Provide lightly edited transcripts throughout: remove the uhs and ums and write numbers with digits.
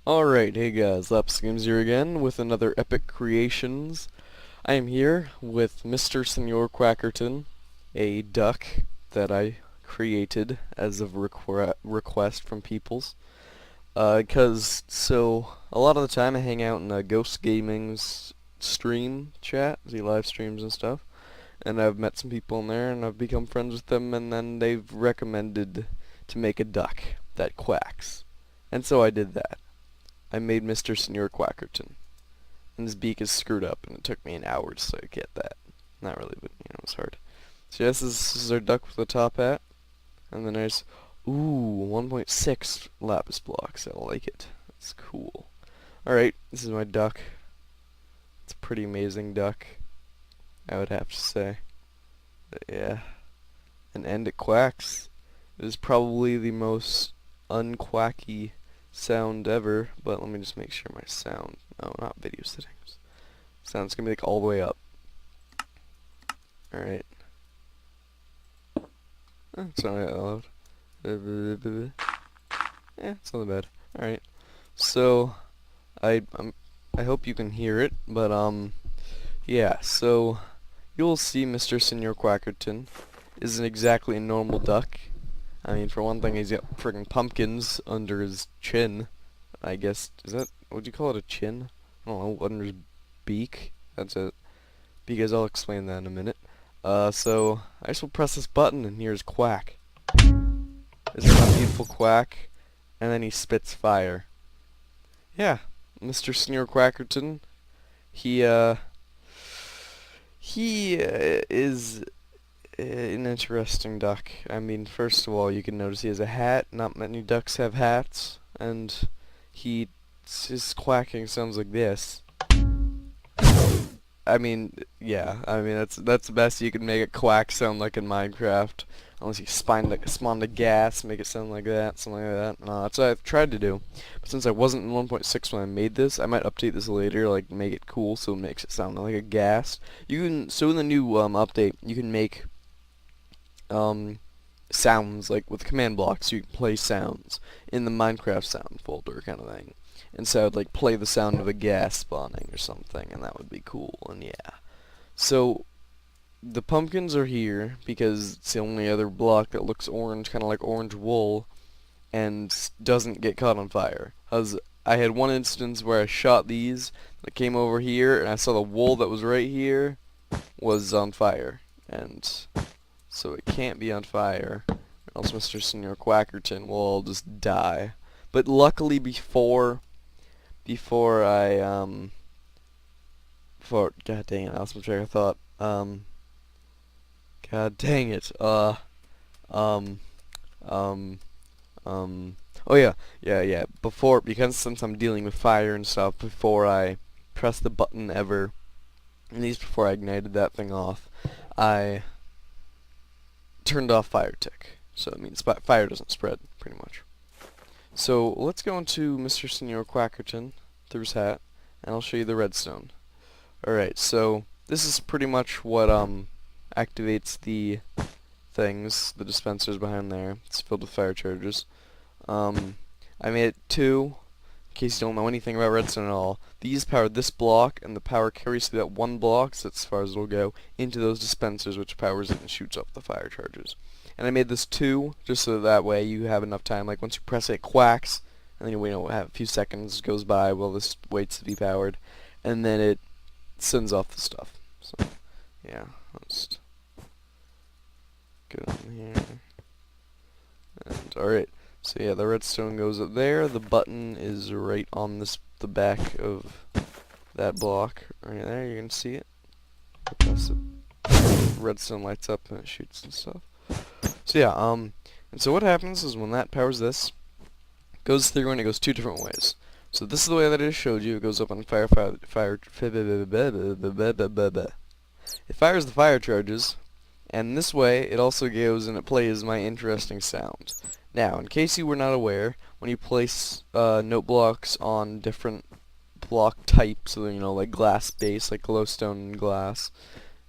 Alright, hey guys, Laps Games here again with another epic Creationz. I am here with Mr. Senor Quackerton, a duck that I created as of request from peoples. So a lot of the time I hang out in Ghost Gaming's stream chat, he live streams and stuff, and I've met some people in there and I've become friends with them, and then they've recommended to make a duck that quacks. And so I did that. I made Mr. Senor Quackerton. And his beak is screwed up, and it took me an hour to get that. Not really, but, it was hard. So yes, this is our duck with a top hat. And then there's, 1.6 lapis blocks. I like it. That's cool. Alright, this is my duck. It's a pretty amazing duck, I would have to say. But yeah. And it quacks. It is probably the most unquacky sound ever, but let me just make sure my sound, no, not video settings. Sound's gonna be like all the way up. Alright. It's not that loud. Yeah, it's not that bad. Alright. So I hope you can hear it, but yeah, so you'll see Mr. Senor Quackerton isn't exactly a normal duck. I mean, for one thing, he's got friggin' pumpkins under his chin. I guess, would you call it a chin? I don't know, under his beak. That's it. Because I'll explain that in a minute. So, I just will press this button and here's quack. Isn't that a beautiful quack? And then he spits fire. Yeah, Mr. Senor Quackerton, he is an interesting duck. I mean, first of all, you can notice he has a hat. Not many ducks have hats, and his quacking sounds like this. I mean, yeah. I mean, that's the best you can make a quack sound like in Minecraft, unless you spawn the gas, make it sound like that, something like that. No, that's what I've tried to do. But since I wasn't in 1.6 when I made this, I might update this later, like make it cool so it makes it sound like a gas. So in the new update, you can make sounds, like with command blocks. You can play sounds in the Minecraft sound folder kind of thing, and so I'd like play the sound of a gas spawning or something, and that would be cool. And yeah, so the pumpkins are here because it's the only other block that looks orange, kind of like orange wool, and doesn't get caught on fire. I had one instance where I shot these, I came over here, and I saw the wool that was right here was on fire, and so it can't be on fire, or else Mr. Senor Quackerton will all just die. But luckily before God dang it, I lost my track of thought. God dang it, oh yeah, because since I'm dealing with fire and stuff, before I press the button ever, at least before I ignited that thing off, I turned off fire tick, so it means fire doesn't spread, pretty much. So let's go into Mr. Senor Quackerton through his hat, and I'll show you the redstone. Alright, so this is pretty much what activates the things, the dispensers behind there. It's filled with fire charges. I made it 2, in case you don't know anything about redstone at all. These power this block, and the power carries through that one block, so that's as far as it'll go, into those dispensers, which powers it and shoots up the fire charges. And I made this 2, just so that way you have enough time, like once you press it, it quacks, and then you have a few seconds goes by while this waits to be powered, and then it sends off the stuff. So, yeah, let's go down here. And, alright. So yeah, the redstone goes up there. The button is right on the back of that block. Right there, you can see it. Press it. Redstone lights up and it shoots and stuff. So yeah, and so what happens is when that powers this, it goes through and it goes 2 different ways. So this is the way that I just showed you. It goes up on it fires the fire charges, and this way it also goes and it plays my interesting sound. Now, in case you were not aware, when you place note blocks on different block types, so like glass base, like glowstone and glass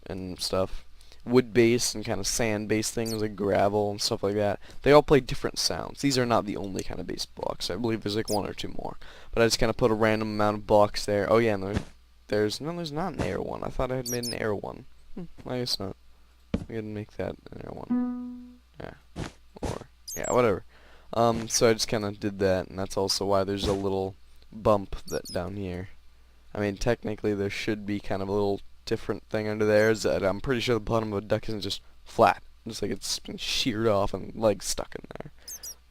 and stuff, wood-based and kind of sand-based things like gravel and stuff like that, they all play different sounds. These are not the only kind of bass blocks. I believe there's like one or two more. But I just kind of put a random amount of blocks there. Oh yeah, and there's not an air one. I thought I had made an air one. I guess not. I didn't make that an air one. Yeah. Or, yeah, whatever. So I just kind of did that, and that's also why there's a little bump that down here. I mean, technically there should be kind of a little different thing under there. Is that I'm pretty sure the bottom of a duck isn't just flat. Just like it's been sheared off and legs stuck in there.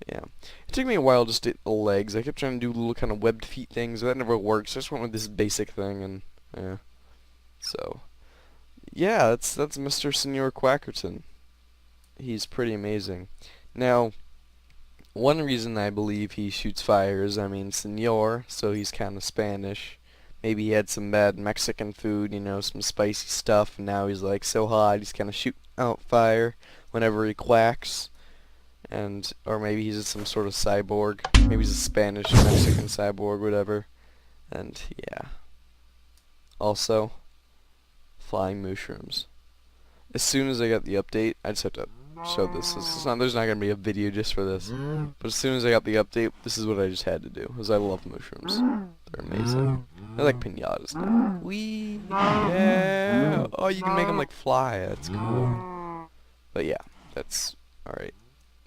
Yeah. It took me a while just to get the legs. I kept trying to do little kind of webbed feet things, but that never worked. So I just went with this basic thing, and yeah. So, yeah, that's Mr. Senor Quackerton. He's pretty amazing. Now, one reason I believe he shoots fire is, I mean, Senor, so he's kind of Spanish. Maybe he had some bad Mexican food, you know, some spicy stuff, and now he's like so hot, he's kind of shooting out fire whenever he quacks. And, or maybe he's some sort of cyborg. Maybe he's a Spanish Mexican cyborg, whatever. And, yeah. Also, flying mushrooms. As soon as I got the update, I just have to show this. There's not going to be a video just for this. But as soon as I got the update, this is what I just had to do. Because I love mushrooms. They're amazing. They're like pinatas now. Wee! Yeah! Oh, you can make them like fly. That's cool. But yeah, that's alright.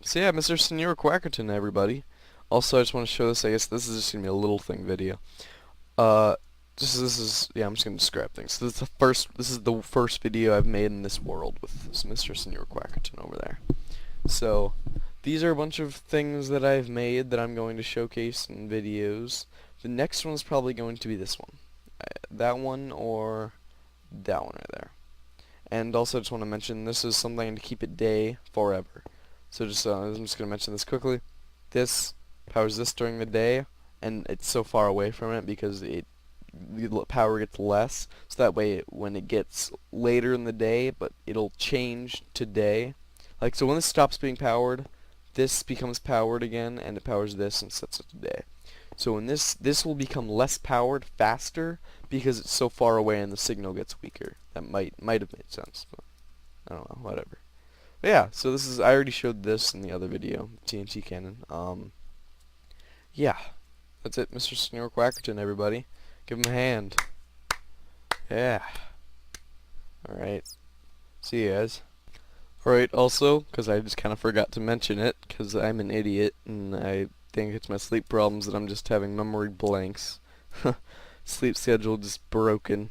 So yeah, Mr. Senor Quackerton, everybody. Also, I just want to show this. I guess this is just going to be a little thing video. Yeah, I'm just gonna describe things. So this is the first video I've made in this world with this Mr. Senor Quackerton over there. So these are a bunch of things that I've made that I'm going to showcase in videos. The next one's probably going to be this one, that one or that one right there. And also, I just want to mention this is something to keep it day forever. So I'm just gonna mention this quickly. This powers this during the day, and it's so far away from it because the power gets less, so that way when it gets later in the day, but it'll change to day. Like, so when this stops being powered, this becomes powered again, and it powers this and sets it to day. So when this will become less powered faster because it's so far away and the signal gets weaker. That might have made sense, but I don't know, whatever. But yeah, so I already showed this in the other video, TNT cannon. Yeah, that's it, Mr. Senor Quackerton, everybody. Give him a hand. Yeah. Alright. See you guys. Alright, also, because I just kind of forgot to mention it, because I'm an idiot, and I think it's my sleep problems that I'm just having memory blanks. Sleep schedule just broken.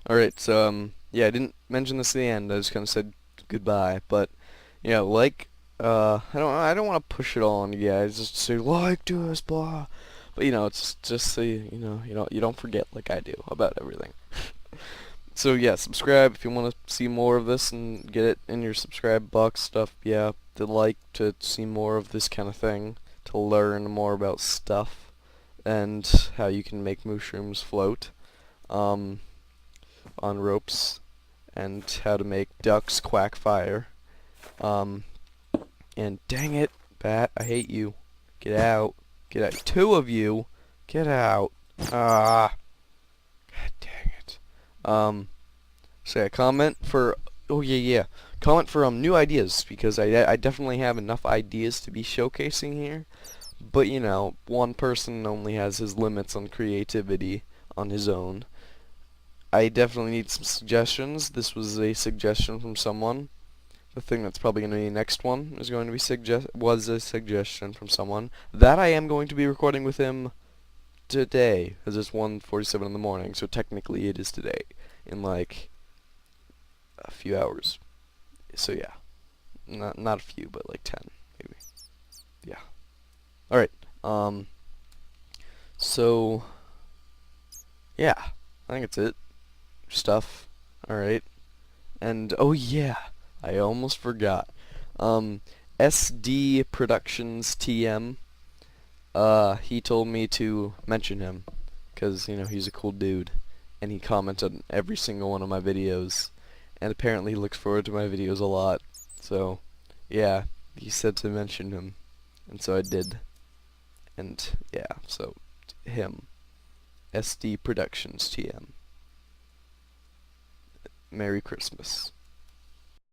Alright, so, yeah, I didn't mention this at the end, I just kind of said goodbye, but, yeah, I don't want to push it all on you guys, just say, like this, blah. But, you know, it's just so you don't forget like I do about everything. So yeah, subscribe if you want to see more of this and get it in your subscribe box stuff. Yeah, to see more of this kind of thing, to learn more about stuff and how you can make mushrooms float on ropes, and how to make ducks quack fire. And dang it, Bat, I hate you. Get out. Get out. Two of you. Get out. Ah. God dang it. So yeah, comment for, oh yeah. Comment for new ideas, because I definitely have enough ideas to be showcasing here. But you know, one person only has his limits on creativity on his own. I definitely need some suggestions. This was a suggestion from someone. The thing that's probably going to be the next one is going to be was a suggestion from someone that I am going to be recording with him today, because it's 1:47 in the morning, so technically it is today, in like a few hours. So yeah, not a few, but like 10 maybe. Yeah. All right. So yeah, I think it's it. Stuff. All right. And oh yeah, I almost forgot. SD Productions TM. He told me to mention him, because, you know, he's a cool dude, and he commented on every single one of my videos, and apparently he looks forward to my videos a lot. So, yeah, he said to mention him, and so I did. And yeah, so him, SD Productions TM. Merry Christmas.